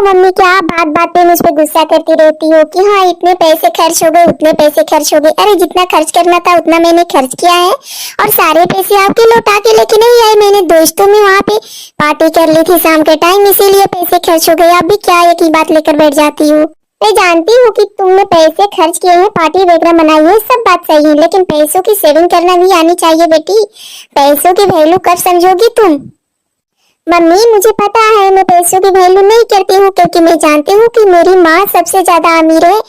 Mummy, क्या बात बात पे मुझ पे गुस्सा करती रहती हो कि हाँ इतने पैसे खर्च हो गए, उतने पैसे खर्च हो गए। अरे जितना खर्च करना था उतना मैंने खर्च किया है और सारे पैसे आपके लौटा के लेके नहीं आई। मैंने दोस्तों में वहाँ पे पार्टी कर ली थी शाम के टाइम, इसीलिए पैसे खर्च हो गए। आप भी क्या एक ही बात लेकर बैठ जाती हो। मैं जानती हूँ कि तुमने पैसे खर्च किए हैं, पार्टी वगैरह मनाई है, सब बात सही है, लेकिन पैसों की सेविंग करना भी आनी चाहिए बेटी। पैसों की वैल्यू कब समझोगी तुम? मम्मी, मुझे पता है मैं पैसों की वैल्यू नहीं करती हूँ, क्योंकि मैं जानती हूँ कि मेरी माँ सबसे ज्यादा अमीर है।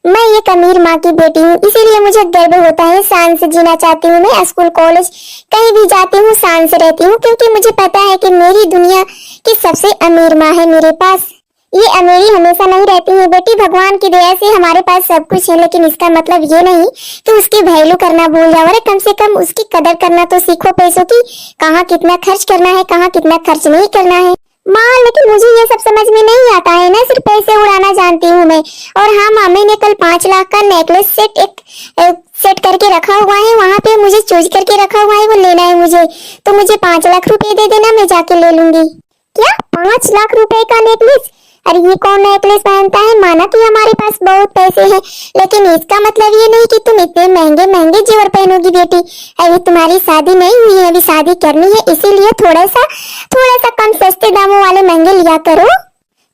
मैं एक अमीर माँ की बेटी हूँ, इसीलिए मुझे गर्व होता है। शान से जीना चाहती हूँ, मैं स्कूल कॉलेज कहीं भी जाती हूँ शान से रहती हूँ, क्योंकि मुझे पता है कि मेरी दुनिया की सबसे अमीर माँ है मेरे पास। ये अमीरी हमेशा नहीं रहती है बेटी, भगवान की दया से हमारे पास सब कुछ है, लेकिन इसका मतलब ये नहीं कि उसकी वैल्यू करना भूल जाओ। अरे कम से कम उसकी कदर करना तो सीखो पैसों की, कहाँ कितना खर्च करना है, कहाँ कितना खर्च नहीं करना है। माँ, लेकिन मुझे ये सब समझ में नहीं आता है ना, सिर्फ पैसे उड़ाना जानती हूँ मैं। और हाँ माँ, मैंने कल 5 लाख का नेकलेस सेट करके रखा हुआ है, वहाँ पे मुझे चूज करके रखा हुआ है, वो लेना है मुझे। तो मुझे 5 लाख रुपए दे देना, मैं जाके ले लूंगी। क्या 5 लाख रुपए का नेकलेस? अरे ये कौन नेकलेस पहनता है? माना कि हमारे पास बहुत पैसे हैं, लेकिन इसका मतलब ये नहीं कि तुम इतने महंगे महंगे जेवर पहनोगी बेटी। अभी तुम्हारी शादी नहीं हुई है, अभी शादी करनी है, इसीलिए थोड़ा सा कम सस्ते दामों वाले महंगे लिया करो।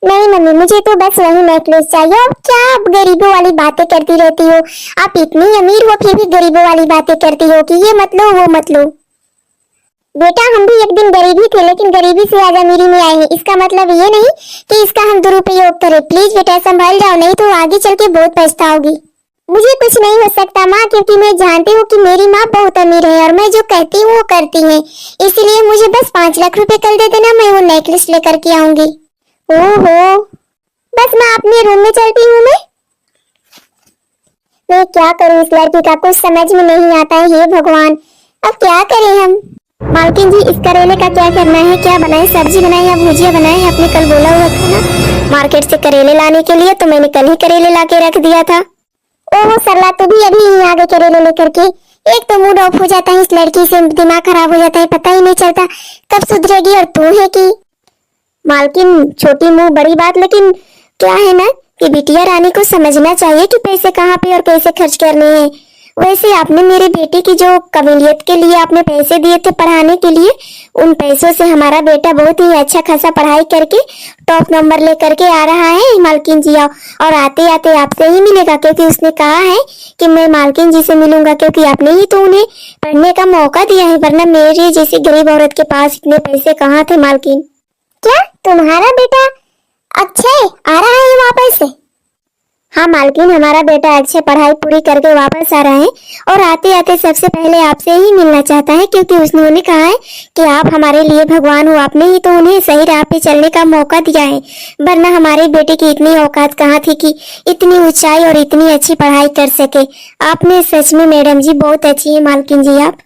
नहीं मम्मी, मुझे तो बस वही नेकलेस चाहिए। और क्या आप गरीबों वाली बातें करती रहती हो? आप इतनी अमीर हो फिर भी गरीबों वाली बातें करती हो कि ये मत लो वो मत लो। बेटा, हम भी एक दिन गरीब ही थे, लेकिन गरीबी से आज अमीरी में आए हैं। इसका मतलब ये नहीं कि इसका हम दुरुपयोग करें। प्लीज बेटा संभाल जाओ, नहीं तो आगे चल के बहुत पछताओगी। मुझे कुछ नहीं हो सकता माँ, क्योंकि मैं जानती हूँ कि मेरी माँ बहुत अमीर है और मैं जो कहती हूँ वो करती है। इसलिए मुझे बस 5 लाख रुपए कल दे देना, मैं वो नेकलेस लेकर के आऊंगी। ओहो, बस मैं अपने रूम में चलती हूँ। मैं क्या करूँ, इस लड़की का कुछ समझ में नहीं आता है। हे भगवान, अब क्या करें हम? मालकिन जी, इस करेले का क्या करना है? क्या बनाए, सब्जी बनाए या भुजिया बनाए? आपने कल बोला हुआ था ना मार्केट से करेले लाने के लिए, तो मैंने कल ही करेले ला के रख दिया था। ओह सरला, तू भी अभी यहीं आ गई करेले लेकर के। एक तो मूड ऑफ हो जाता है इस लड़की से, दिमाग खराब हो जाता है, पता ही नहीं चलता कब सुधरेगी। और तू है कि मालकिन, छोटी मुंह बड़ी बात, लेकिन क्या है ना कि बिटिया रानी को समझना चाहिए कि पैसे कहाँ पे और कैसे खर्च करने हैं। वैसे आपने मेरे बेटे की जो कबिलियत के लिए आपने पैसे दिए थे पढ़ाने के लिए, उन पैसों से हमारा बेटा बहुत ही अच्छा खासा पढ़ाई करके टॉप नंबर लेकर के आ रहा है मालकिन जी। और आते आते आपसे ही मिलेगा, क्योंकि उसने कहा है कि मैं मालकिन जी से मिलूंगा, क्योंकि आपने ही तो उन्हें पढ़ने का मौका दिया है, वरना मेरी जैसी गरीब औरत के पास इतने पैसे कहाँ थे मालकिन। क्या तुम्हारा बेटा अक्षय आ रहा है वापस से? हाँ मालकिन, हमारा बेटा अक्षय पढ़ाई पूरी करके वापस आ रहा है और आते आते सबसे पहले आपसे ही मिलना चाहता है, क्योंकि उसने उन्हें कहा है कि आप हमारे लिए भगवान हो। आपने ही तो उन्हें सही राह पे चलने का मौका दिया है, वरना हमारे बेटे की इतनी औकात कहाँ थी कि इतनी ऊंचाई और इतनी अच्छी पढ़ाई कर सके। आपने सच में मैडम जी बहुत अच्छी है मालकिन जी आप।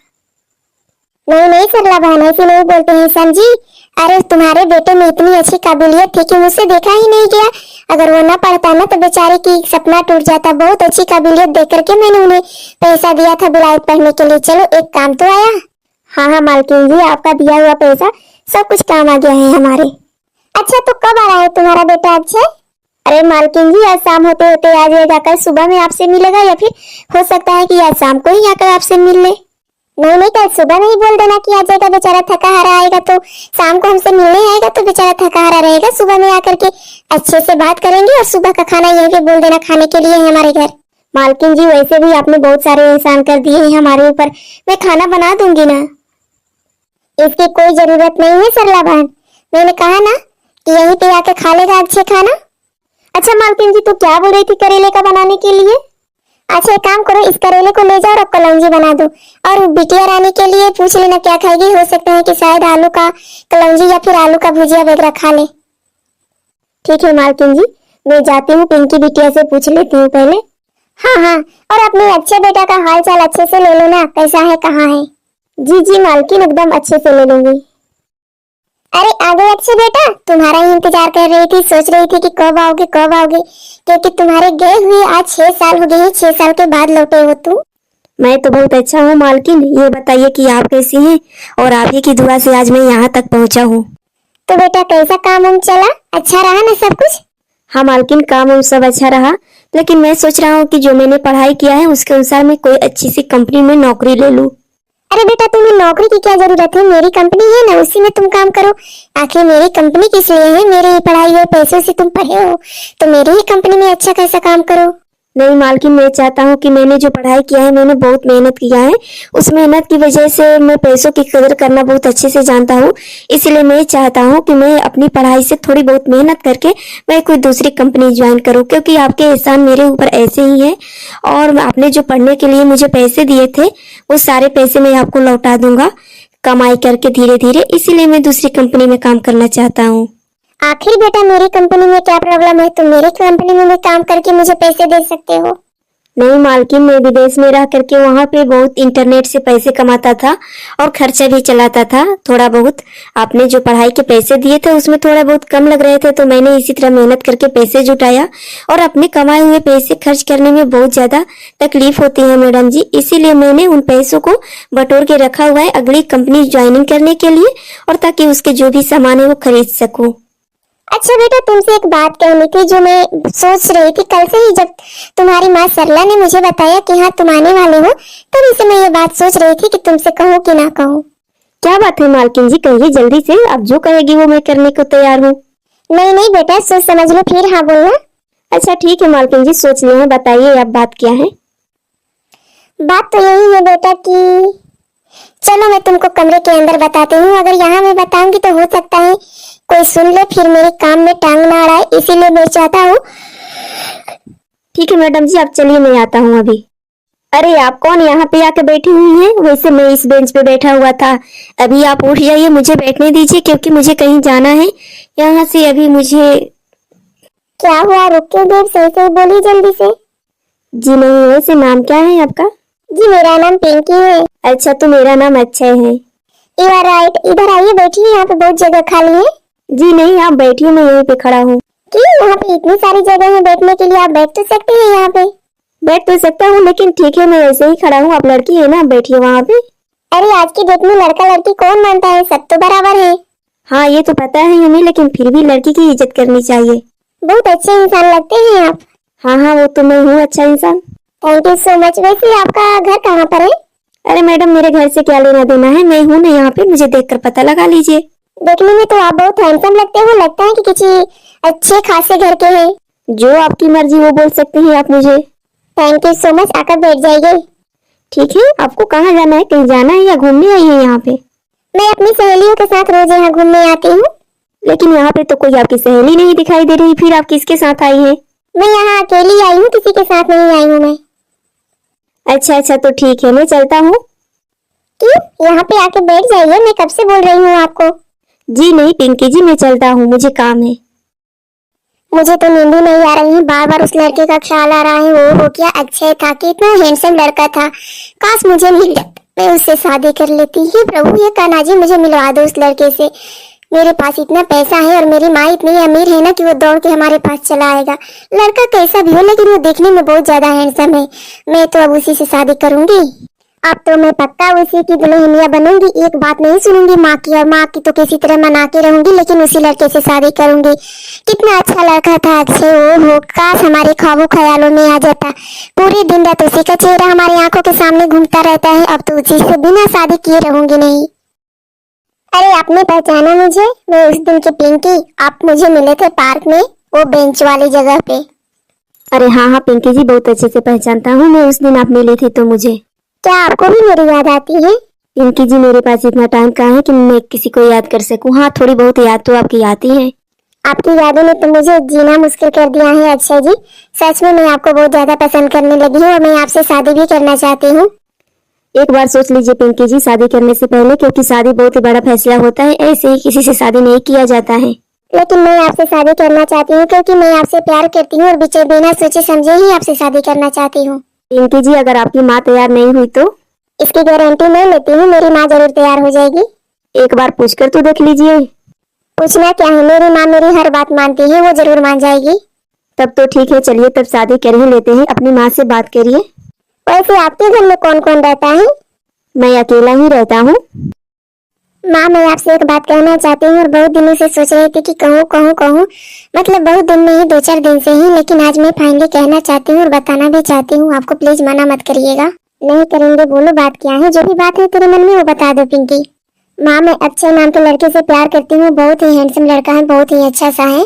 नहीं नहीं सरला बहन, ऐसे नहीं बोलते हैं समझी। अरे तुम्हारे बेटे में इतनी अच्छी काबिलियत थी कि मुझसे देखा ही नहीं गया। अगर वो ना पढ़ता ना तो बेचारे की सपना टूट जाता। बहुत अच्छी काबिलियत देख करके मैंने उन्हें पैसा दिया था विलायत पढ़ने के लिए। चलो एक काम तो आया। हाँ हाँ मालकिन जी, आपका दिया हुआ पैसा सब कुछ काम आ गया है हमारे। अच्छा, तो कब आ रहा है तुम्हारा बेटा अक्षय? अरे मालकिन जी, आज शाम होते होते आ जाएगा। कल सुबह में आपसे मिलेगा, या फिर हो सकता है कि आज शाम को ही आकर आपसे मिल ले। नहीं नहीं, कल सुबह में ही बोल देना कि आ जाएगा। बेचारा थका हारा आएगा तो शाम को हमसे मिलने आएगा, तो बेचारा थका हारा रहेगा। सुबह में आकर के अच्छे से बात करेंगे और सुबह का खाना यहीं पे बोल देना खाने के लिए है हमारे घर। मालकिन जी, वैसे भी आपने बहुत सारे एहसान कर दिए हैं हमारे ऊपर, मैं खाना बना दूंगी ना। इसकी कोई जरूरत नहीं है सरला बहन, मैंने कहा ना कि यहीं पे आके खा लेगा अच्छे खाना। अच्छा मालकिन जी, तो क्या बोल रही थी करेले का बनाने के लिए? अच्छा एक काम करो, इस करेले को ले जाओ और कलौंजी बना दो। और बिटिया रानी के लिए पूछ लेना क्या खाएगी, हो सकता है कि शायद आलू का कलौंजी या फिर आलू का भुजिया वगैरह खा ले। ठीक है मालकिन जी, मैं जाती हूँ, पिंकी बिटिया से पूछ लेती हूँ पहले। हाँ हाँ, और अपने अच्छे बेटा का हाल चाल अच्छे से ले लेना, कैसा है कहाँ है। जी जी मालकिन, एकदम अच्छे से ले लूंगी। अरे आ गए अच्छे बेटा, तुम्हारा ही इंतजार कर रही थी, सोच रही थी कि कब आओगे कब आओगे, क्योंकि तुम्हारे गए हुए आज 6 साल हो गए हैं। 6 साल के बाद लौटे हो तुम। मैं तो बहुत अच्छा हूँ मालकिन, ये बताइए कि आप कैसी हैं? और आप ही की दुआ से आज मैं यहाँ तक पहुँचा हूँ। तो बेटा कैसा काम उम चला, अच्छा रहा ना सब कुछ? हाँ मालकिन, काम उम सब अच्छा रहा, लेकिन मैं सोच रहा हूँ कि जो मैंने पढ़ाई किया है उसके अनुसार मैं कोई अच्छी सी कंपनी में नौकरी ले लूँ। अरे बेटा, तुम्हें नौकरी की क्या जरूरत है? मेरी कंपनी है ना, उसी में तुम काम करो। आखिर मेरी कंपनी किस लिए है? मेरे ही पढ़ाई हुए पैसों से तुम पढ़े हो, तो मेरी ही कंपनी में अच्छा खासा काम करो। नहीं मालकिन, मैं चाहता हूँ कि मैंने जो पढ़ाई किया है मैंने बहुत मेहनत किया है। उस मेहनत की वजह से मैं पैसों की कदर करना बहुत अच्छे से जानता हूँ। इसलिए मैं चाहता हूँ कि मैं अपनी पढ़ाई से थोड़ी बहुत मेहनत करके मैं कोई दूसरी कंपनी ज्वाइन करूँ, क्योंकि आपके एहसान मेरे ऊपर ऐसे ही है। और आपने जो पढ़ने के लिए मुझे पैसे दिए थे वो सारे पैसे मैं आपको लौटा दूंगा कमाई करके धीरे धीरे। इसीलिए मैं दूसरी कंपनी में काम करना चाहता हूँ। आखिर बेटा, मेरी कंपनी में क्या प्रॉब्लम है? तुम मेरी कंपनी में भी काम करके मुझे पैसे दे सकते हो। नहीं मालकिन, मैं विदेश में रह करके वहां पे बहुत इंटरनेट से पैसे कमाता था और खर्चा भी चलाता था थोड़ा बहुत। आपने जो पढ़ाई के पैसे दिए थे उसमें थोड़ा बहुत कम लग रहे थे, तो मैंने इसी तरह मेहनत करके पैसे जुटाया। और अपने कमाए हुए पैसे खर्च करने में बहुत ज्यादा तकलीफ होती है मैडम जी, इसीलिए मैंने उन पैसों को बटोर के रखा हुआ है अगली कंपनी ज्वाइनिंग करने के लिए, और ताकि उसके जो भी सामान है वो खरीद सकूं। अच्छा बेटा, तुमसे एक बात कहनी थी जो मैं सोच रही थी कल से ही। जब तुम्हारी माँ सरला ने मुझे बताया कि हाँ तुम आने वाले हो, तभी से मैं ये बात सोच रही थी कि तुमसे कहूँ कि ना कहूँ। क्या बात है मालकिन जी, कहिए जल्दी से, आप जो कहेगी वो मैं करने को तैयार हूँ। नहीं नहीं बेटा, सोच समझ लो फिर हाँ बोलना। अच्छा ठीक है मालकिन जी, सोच लिए हैं, बताइए आप बात क्या है। बात तो यही है बेटा कि चलो मैं तुमको कमरे के अंदर बताती हूँ। अगर यहाँ मैं बताऊंगी तो हो सकता है कोई सुन ले, फिर मेरे काम में टांग ना अड़ाए, इसीलिए मैं चाहता हूँ। ठीक है मैडम जी, आप चलिए, मैं आता हूँ अभी। अरे आप कौन यहाँ पे आके बैठी हुई हैं? वैसे मैं इस बेंच पे बैठा हुआ था। अभी आप उठ जाइए, मुझे बैठने दीजिए, क्योंकि मुझे कहीं जाना है यहाँ से अभी मुझे। क्या हुआ? रुक क्यों गए? सही सही बोली जल्दी से। जी नहीं, वैसे नाम क्या है आपका? जी मेरा नाम पिंकी है। अच्छा, तो मेरा नाम अक्षय है। You are right. इधर आइए, बैठिए, यहाँ पे बहुत जगह खाली है। जी नहीं, आप बैठिए, मैं यहीं पे खड़ा हूँ। क्यों? यहाँ पे इतनी सारी जगह है बैठने के लिए, आप बैठ तो सकते हैं यहाँ पे। बैठ तो सकता हूँ, लेकिन ठीक है, मैं ऐसे ही खड़ा हूँ, आप लड़की है ना, बैठिए वहाँ पे। अरे आज की डेट में लड़का लड़की कौन मानता है, सब तो बराबर है। हाँ ये तो पता है हमें, लेकिन फिर भी लड़की की इज्जत करनी चाहिए। बहुत अच्छे इंसान लगते हैं आप। हाँ हाँ, वो तो मैं हूँ अच्छा इंसान। Thank you so much. वैसे आपका घर कहाँ पर है? अरे मैडम, मेरे घर से क्या लेना देना है, मैं हूँ ना यहाँ पे, मुझे देखकर पता लगा लीजिए। देखने में तो आप बहुत हैंडसम लगते हो, लगता है कि किसी अच्छे खासे घर के हैं। जो आपकी मर्जी वो बोल सकते हैं आप मुझे। थैंक यू सो मच, आकर बैठ जाइए। ठीक है, आपको कहाँ जाना है, कहीं जाना है या घूमने आई है यहाँ पे? मैं अपनी सहेलियों के साथ रोज यहाँ घूमने आती हूँ। लेकिन यहाँ पे तो कोई आपकी सहेली नहीं दिखाई दे रही, फिर आप किसके साथ आई है? मैं यहाँ अकेली आई हूँ, किसी के साथ नहीं आई हूँ मैं। अच्छा अच्छा, तो ठीक है, मैं चलता हूँ। क्यों? यहाँ पे आके बैठ जाइए, मैं कब से बोल रही हूँ आपको। जी नहीं पिंकी जी, मैं चलता हूँ, मुझे काम है। मुझे तो नींद ही नहीं आ रही है, बार बार उस लड़के का ख्याल आ रहा है। वो हो क्या अक्षय था, कितना हैंडसम लड़का था। काश मुझे मिल जाता, मैं उससे शादी कर लेती। हे प्रभु, ये कान्हा जी मुझे मिलवा दो उस लड़के से। मेरे पास इतना पैसा है और मेरी माँ इतनी अमीर है ना कि वो दौड़ के हमारे पास चला आएगा। लड़का कैसा भी हो, लेकिन वो देखने में बहुत ज्यादा हैंडसम है। मैं तो अब उसी से शादी करूंगी। अब तो मैं पक्का उसी की दुल्हनिया बनूंगी। एक बात नहीं सुनूंगी माँ की, और माँ की तो किसी तरह मना के रहूंगी, लेकिन उसी लड़के से शादी करूंगी। कितना अच्छा लड़का था अक्षय। ओ हो, काश हमारे ख्वाबों ख्यालों में आ जाता। पूरे दिन रात उसी का चेहरा हमारी आंखों के सामने घूमता रहता है। अब तो उसी से बिना शादी किए रहूंगी नहीं। अरे आपने पहचाना मुझे? मैं उस दिन की पिंकी, आप मुझे मिले थे पार्क में, वो बेंच वाली जगह पे। अरे हाँ हाँ पिंकी जी, बहुत अच्छे से पहचानता हूँ मैं, उस दिन आप मिली थी तो मुझे। क्या आपको भी मेरी याद आती है? पिंकी जी, मेरे पास इतना टाइम कहाँ है कि मैं किसी को याद कर सकूँ। हाँ, थोड़ी बहुत याद तो आपकी आती है। आपकी यादों ने तो मुझे जीना मुश्किल कर दिया है अक्षय जी। सच में मैं आपको बहुत ज्यादा पसंद करने लगी हूँ, और मैं आपसे शादी भी करना चाहती हूँ। एक बार सोच लीजिए पिंकी जी, शादी करने से पहले, क्योंकि शादी बहुत ही बड़ा फैसला होता है, ऐसे ही किसी से शादी नहीं किया जाता है। लेकिन मैं आपसे शादी करना चाहती हूँ, क्योंकि मैं आपसे प्यार करती हूँ, और बिना सोचे समझे ही आपसे शादी करना चाहती हूँ। पिंकी जी, अगर आपकी माँ तैयार नहीं हुई तो? इसकी गारंटी मैं लेती हूँ, मेरी माँ जरूर तैयार हो जाएगी। एक बार पूछकर तो देख लीजिए। पूछना क्या है, मेरी माँ मेरी हर बात मानती है, वो जरूर मान जाएगी। तब तो ठीक है, चलिए तब शादी कर ही लेते हैं, अपनी माँ से बात करिए। वैसे आपके घर में कौन कौन रहता है? मैं अकेला ही रहता हूँ। माँ, मैं आपसे एक बात कहना चाहती हूँ और बहुत दिनों से सोच रही थी कि कहूँ। मतलब बहुत दिन नहीं, 2-4 दिन से ही, लेकिन आज मैं फाइनली कहना चाहती हूँ और बताना भी चाहती हूँ आपको। प्लीज मना मत करिएगा। नहीं करेंगे, बोलो बात क्या है। जो भी बात है तेरे मन में वो बता दो पिंकी। माँ, मैं अक्षय नाम के लड़के से प्यार करती हूँ। बहुत ही हैंडसम लड़का है, बहुत ही अच्छा सा है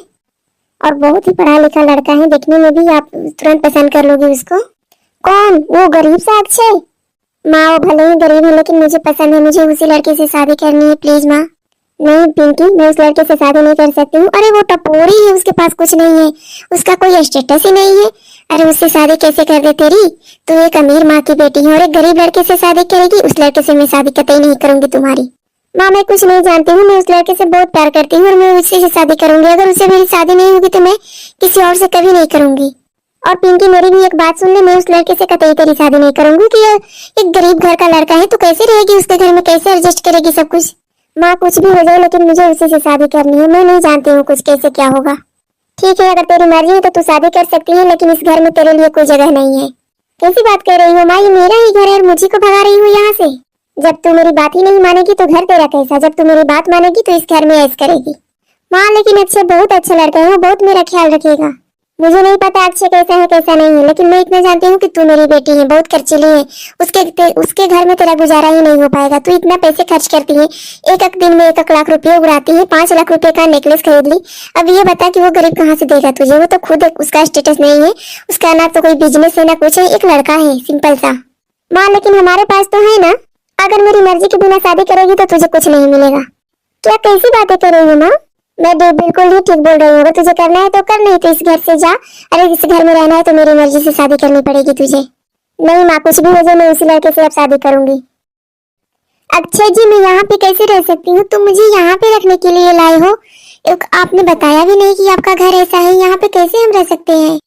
और बहुत ही पढ़ा लिखा लड़का है। देखने में भी आप तुरंत पसंद कर लोगे उसको। कौन? वो गरीब सा अक्षय? माँ, वो भले ही गरीब है लेकिन मुझे पसंद है। मुझे उसी लड़के से शादी करनी है, प्लीज माँ। नहीं पिंकी, मैं उस लड़के से शादी नहीं कर सकती हूँ। अरे वो टपोरी है, उसके पास कुछ नहीं है, उसका कोई स्टेटस ही नहीं है। अरे उससे शादी कैसे कर दे तेरी? तू एक अमीर माँ की बेटी है और एक गरीब लड़के से शादी करेगी? उस लड़के से मैं शादी कतई नहीं करूंगी तुम्हारी। माँ, मैं कुछ नहीं जानती हूँ। मैं उस लड़के से बहुत प्यार करती हूँ और मैं उसी से शादी करूंगी। अगर उससे मेरी शादी नहीं होगी तो मैं किसी और से कभी नहीं करूंगी। और पिंकी, मेरी भी एक बात सुन ले, मैं उस लड़के से कतई तेरी शादी नहीं करूंगी कि ये एक गरीब घर का लड़का है। तो कैसे रहेगी उसके घर में, कैसे एडजस्ट करेगी सब कुछ? माँ, कुछ भी हो जाए लेकिन मुझे उसी से शादी करनी है। मैं नहीं जानती हूँ कुछ कैसे क्या होगा। ठीक है, अगर तेरी मर्जी है तो तू शादी कर सकती है, लेकिन इस घर में तेरे लिए कोई जगह नहीं है। कैसी बात कर रही हो माँ? ये मेरा ही घर है और मुझे को भगा रही हो यहाँ से? जब तू मेरी बात ही नहीं मानेगी तो घर तेरा कैसा? जब तू मेरी बात मानेगी तो इस घर में ऐश करेगी। माँ, लेकिन अक्षय बहुत अच्छा लड़का है, वो बहुत मेरा ख्याल रखेगा। मुझे नहीं पता अक्षय कैसा है कैसा नहीं है, लेकिन मैं इतना जानती हूँ कि तू मेरी बेटी है, बहुत खर्चीली है। उसके घर में तेरा गुजारा ही नहीं हो पाएगा। तू इतना पैसे खर्च करती है, एक दिन में 1 लाख रुपए उड़ाती है। 5 लाख रुपए का नेकलेस खरीद ली। अब ये बता कि वो गरीब कहाँ से देगा तुझे? वो तो खुद उसका स्टेटस नहीं है, उसका ना तो कोई बिजनेस है ना कुछ है, एक लड़का है सिंपल सा। माँ, लेकिन हमारे पास तो है ना। अगर मेरी मर्जी के बिना शादी करेगी तो तुझे कुछ नहीं मिलेगा। क्या कैसी बातें कर रही हो माँ? मैं बिल्कुल ही ठीक बोल रही हूँ। अगर तुझे करना है तो कर, नहीं तो इस घर से जा। अरे इस घर में रहना है तो मेरी मर्जी से शादी करनी पड़ेगी तुझे। नहीं माँ, कुछ भी हो जाए मैं उसी लड़के से अब शादी करूंगी। अक्षय जी, मैं यहाँ पे कैसे रह सकती हूँ? तुम मुझे यहाँ पे रखने के लिए लाए हो? आपने बताया भी नहीं कि आपका घर ऐसा है। यहाँ पे कैसे हम रह सकते हैं?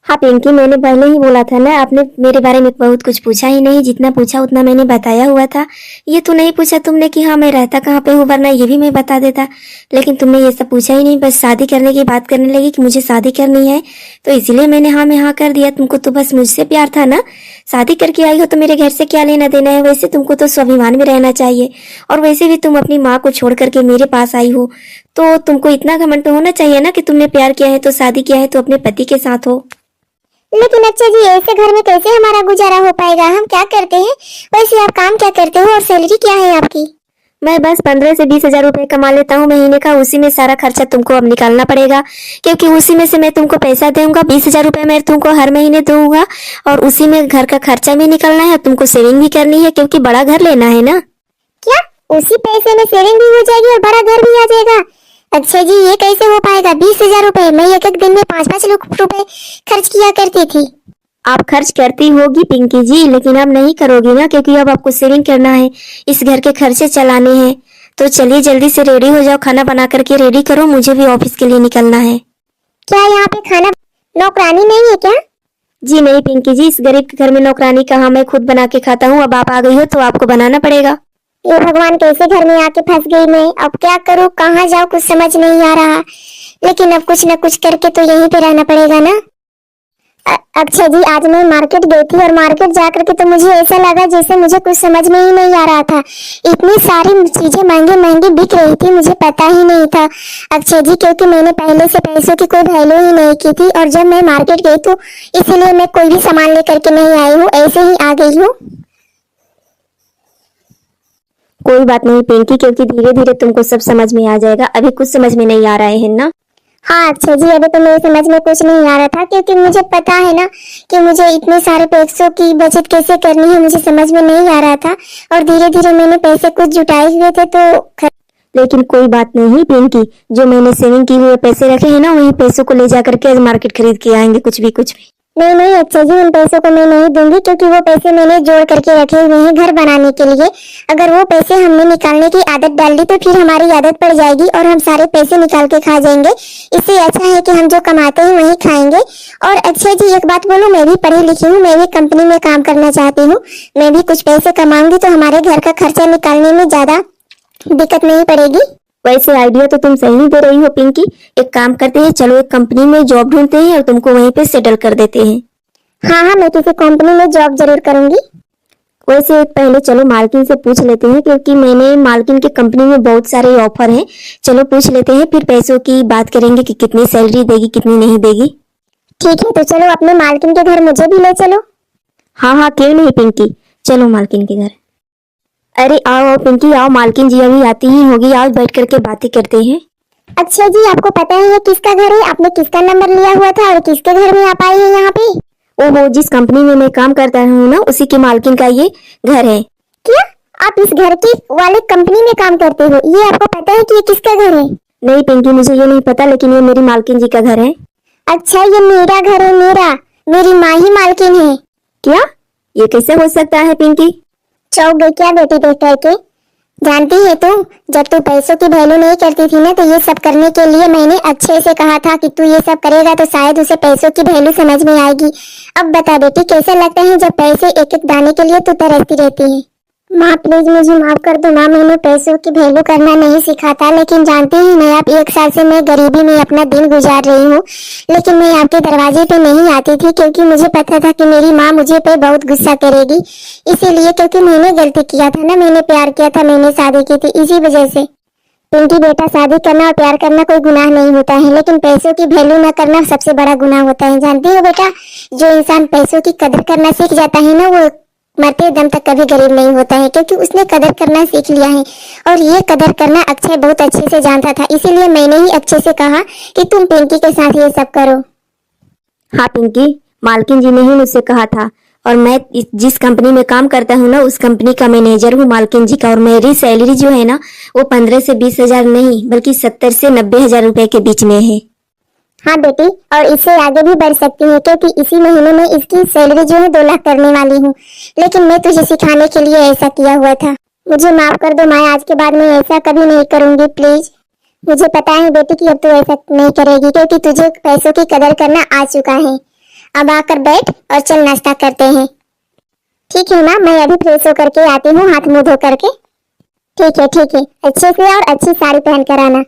हाँ पिंकी, मैंने पहले ही बोला था ना, आपने मेरे बारे में बहुत कुछ पूछा ही नहीं। जितना पूछा उतना मैंने बताया हुआ था। ये तो नहीं पूछा तुमने कि हाँ मैं रहता कहाँ पे हूँ, वरना ये भी मैं बता देता। लेकिन तुमने ये सब पूछा ही नहीं, बस शादी करने की बात करने लगी कि मुझे शादी करनी है, तो इसीलिए मैंने हाँ में हाँ कर दिया। तुमको तो बस मुझसे प्यार था ना। शादी करके आई हो तो मेरे घर से क्या लेना देना है? वैसे तुमको तो स्वाभिमान में रहना चाहिए, और वैसे भी तुम अपनी माँ को छोड़ करके मेरे पास आई हो, तो तुमको इतना घमंड तो होना चाहिए ना कि तुमने प्यार किया है तो शादी किया है तो अपने पति के साथ हो। लेकिन अक्षय जी, ऐसे घर में कैसे हमारा गुजारा हो पाएगा? हम क्या करते हैं? वैसे आप काम क्या करते हो और सैलरी क्या है आपकी? मैं बस 15 से 20 हजार रुपए कमा लेता हूँ महीने का। उसी में सारा खर्चा तुमको अब निकालना पड़ेगा, क्योंकि उसी में से मैं तुमको पैसा दूंगा। 20 हजार रुपए मैं तुमको हर महीने दूंगा, और उसी में घर का खर्चा भी निकालना है, तुमको सेविंग भी करनी है, क्योंकि बड़ा घर लेना है ना। क्या उसी पैसे में सेविंग भी हो जाएगी और बड़ा घर भी आ जाएगा? अक्षय जी, ये कैसे हो पाएगा? 20 हजार रुपए! मैं एक दिन में 5-5 लाख रुपए खर्च किया करती थी। आप खर्च करती होगी पिंकी जी, लेकिन अब नहीं करोगी ना, क्योंकि अब आपको सेविंग करना है, इस घर के खर्चे चलाने हैं। तो चलिए जल्दी से रेडी हो जाओ, खाना बना करके रेडी करो, मुझे भी ऑफिस के लिए निकलना है। क्या यहाँ पे खाना नौकरानी नहीं है क्या? जी नहीं पिंकी जी, इस गरीब के घर में नौकरानी कहाँ, मैं खुद बना के खाता हूँ। अब आप आ गई हो तो आपको बनाना पड़ेगा। ये भगवान, कैसे घर में आके फंस गई मैं? अब क्या करूँ, कहाँ जाऊँ, कुछ समझ नहीं आ रहा। लेकिन अब कुछ न कुछ करके तो यहीं पे रहना पड़ेगा ना। अक्षय जी, आज मैं मार्केट गई थी और मार्केट जाकर के तो मुझे ऐसा लगा जैसे मुझे कुछ समझ में ही नहीं आ रहा था। इतनी सारी चीजें महंगी महंगी बिक रही थी, मुझे पता ही नहीं था अक्षय जी, क्योंकि मैंने पहले से पैसों की कोई वैल्यू ही नहीं की थी। और जब मैं मार्केट गई तो इसीलिए मैं कोई भी सामान लेकर के नहीं आई हूँ, ऐसे ही आ गई हूँ। कोई बात नहीं पिंकी, क्योंकि धीरे धीरे तुमको सब समझ में आ जाएगा। अभी कुछ समझ में नहीं आ रहा है ना। हाँ अक्षय जी, अभी तो मेरे समझ में कुछ नहीं आ रहा था, क्योंकि मुझे पता है ना कि मुझे इतने सारे पैसों की बचत कैसे करनी है, मुझे समझ में नहीं आ रहा था। और धीरे धीरे मैंने पैसे कुछ जुटाए हुए थे तो लेकिन कोई बात नहीं पिंकी, जो मैंने सेविंग की हुए पैसे रखे हैं ना, वही पैसों को ले जा करके आज मार्केट खरीद के आएंगे, कुछ भी कुछ भी। नहीं नहीं अक्षय जी, उन पैसों को मैं नहीं दूंगी, क्योंकि वो पैसे मैंने जोड़ करके रखे हुए हैं घर बनाने के लिए। अगर वो पैसे हमने निकालने की आदत डाल दी तो फिर हमारी आदत पड़ जाएगी और हम सारे पैसे निकाल के खा जाएंगे। इससे अच्छा है कि हम जो कमाते हैं वही खाएंगे। और अक्षय जी, एक बात बोलूं, मैं भी पढ़ी लिखी हूँ, मैं भी कंपनी में काम करना चाहती हूँ। मैं भी कुछ पैसे कमाऊंगी तो हमारे घर का खर्चा निकालने में ज्यादा दिक्कत नहीं पड़ेगी। वैसे आइडिया तो तुम सही दे रही हो पिंकी। एक काम करते हैं, चलो एक कंपनी में जॉब ढूंढते हैं और तुमको वहीं पे सेटल कर देते हैं। हाँ हाँ, मैं किसी कंपनी में जॉब जरूर करूंगी। वैसे पहले चलो मालकिन से पूछ लेते हैं, क्योंकि मैंने मालकिन के कंपनी में बहुत सारे ऑफर हैं। चलो पूछ लेते हैं, फिर पैसों की बात करेंगे कि कितनी सैलरी देगी कितनी नहीं देगी। ठीक है, तो चलो अपने मालकिन के घर मुझे भी ले चलो। हाँ हाँ, क्यों नहीं पिंकी, चलो मालकिन के घर। अरे आओ आओ पिंकी आओ, मालकिन जी अभी आती ही होगी, आओ बैठ करके बातें करते हैं। अच्छा जी, आपको पता है ये किसका घर है? आपने किसका नंबर लिया हुआ था और किसके घर में आप आई है यहाँ पे? ओहो, जिस कंपनी में मैं काम करता हूँ ना, उसी की मालकिन का ये घर है। क्या आप इस घर की वाले कंपनी में काम करते हो? ये आपको पता है कि ये किसका घर है? नहीं पिंकी, मुझे ये नहीं पता, लेकिन ये मेरी मालकिन जी का घर है। अच्छा, ये मेरा घर है, मेरी माँ ही मालकिन है। क्या? ये कैसे हो सकता है पिंकी? चौंक गई क्या बेटी देख करके? जानती है तू, जब तू पैसों की वैल्यू नहीं करती थी ना, तो ये सब करने के लिए मैंने अच्छे से कहा था कि तू ये सब करेगा तो शायद उसे पैसों की वैल्यू समझ में आएगी। अब बता बेटी, कैसा लगता है जब पैसे एक एक दाने के लिए तू तरसती रहती है? माँ प्लीज मुझे माफ कर दो माँ, मैंने पैसों की वैल्यू करना नहीं सीखा था, लेकिन जानती ही नहीं आप 1 साल से मैं गरीबी में अपना दिन गुजार रही हूँ। लेकिन मैं आपके दरवाजे पे नहीं आती थी, क्योंकि मुझे पता था कि मेरी माँ मुझे पे बहुत गुस्सा करेगी। इसीलिए, क्योंकि मैंने गलती किया था ना, मैंने प्यार किया था, मैंने शादी की थी, इसी वजह से। पिंकी बेटा, शादी करना और प्यार करना कोई गुनाह नहीं होता है, लेकिन पैसों की वैल्यू न करना सबसे बड़ा गुनाह होता है। जानती हो बेटा, जो इंसान पैसों की कदर करना सीख जाता है ना, वो मरते दम तक कभी गरीब नहीं होता है, क्योंकि उसने कदर करना सीख लिया है। और ये कदर करना अक्षय बहुत अच्छे से जानता था, इसीलिए मैंने ही अक्षय से कहा कि तुम पिंकी के साथ ये सब करो। हाँ पिंकी, मालकिन जी ने ही मुझसे कहा था, और मैं जिस कंपनी में काम करता हूँ ना, उस कंपनी का मैनेजर हूँ मालकिन जी का। और मेरी सैलरी जो है ना, वो 15 से 20 हजार नहीं, बल्कि 70 से 90 हजार रुपए के बीच में है। हाँ बेटी, और इससे आगे भी बढ़ सकती है, क्योंकि इसी महीने में इसकी सैलरी जो है 2 लाख करने वाली हूँ। लेकिन मैं तुझे सिखाने के लिए ऐसा किया हुआ था। मुझे माफ कर दो माँ, आज के बाद मैं ऐसा कभी नहीं करूंगी, प्लीज। मुझे पता है बेटी कि अब तू ऐसा नहीं करेगी, क्योंकि तुझे पैसों की कदर करना आ चुका है। अब आकर बैठ और चल नाश्ता करते हैं। ठीक है ना, मैं अभी फ्रेश होकर के आती हूँ, हाथ मुंह धो करके। ठीक है, अच्छे से और अच्छी साड़ी पहन कर आना।